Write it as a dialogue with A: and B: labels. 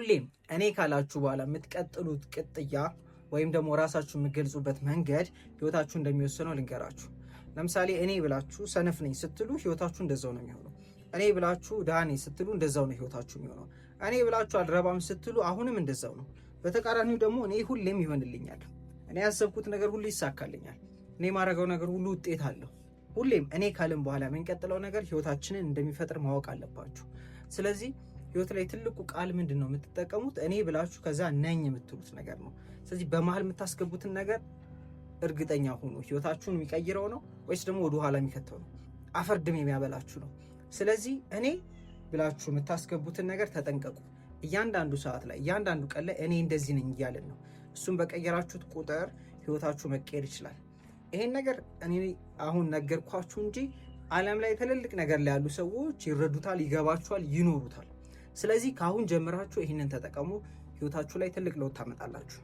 A: ሁሌም እኔ ካላችሁ በኋላ የምትቀጥሉት ቅጥያ ወይም ደግሞ ራሳችሁ የምትገልጹበት መንገድ ህይወታችሁ እንደሚወስነው ልንገራችሁ። ለምሳሌ እኔ ብላችሁ ሰነፍ ነኝ ስትሉ ህይወታችሁ እንደዛው ነው የሚሆነው። እኔ ብላችሁ ድሃ ነኝ ስትሉ እንደዛው ነው ህይወታችሁ የሚሆነው። እኔ ብላችሁ አልረባም ስትሉ አሁንም እንደዛው ነው። በተቃራኒው ደግሞ እኔ ሁሌም ይሆንልኛል፣ እኔ ያሰብኩት ነገር ሁሉ ይሳካልኛል፣ እኔ ማድረገው ነገር ሁሉ ውጤት አለው። ሁሌም እኔ ካልን በኋላ የምንቀጥለው ነገር ህይወታችንን እንደሚፈጥር ማወቅ አለባችሁ። ስለዚህ ህይወት ላይ ትልቁ ቃል ምንድን ነው የምትጠቀሙት? እኔ ብላችሁ ከዛ ነኝ የምትሉት ነገር ነው። ስለዚህ በመሀል የምታስገቡትን ነገር እርግጠኛ ሁኑ። ህይወታችሁን የሚቀይረው ነው ወይስ ደግሞ ወደ ኋላ የሚከተው ነው? አፈርድም የሚያበላችሁ ነው። ስለዚህ እኔ ብላችሁ የምታስገቡትን ነገር ተጠንቀቁ። እያንዳንዱ ሰዓት ላይ እያንዳንዱ ቀን ላይ እኔ እንደዚህ ነኝ እያልን ነው። እሱም በቀየራችሁት ቁጥር ህይወታችሁ መቀየር ይችላል። ይሄን ነገር እኔ አሁን ነገርኳችሁ እንጂ ዓለም ላይ ትልልቅ ነገር ላይ ያሉ ሰዎች ይረዱታል፣ ይገባችኋል፣ ይኖሩታል። ስለዚህ ከአሁን ጀምራችሁ ይህንን ተጠቀሙ። ህይወታችሁ ላይ ትልቅ ለውጥ ታመጣላችሁ።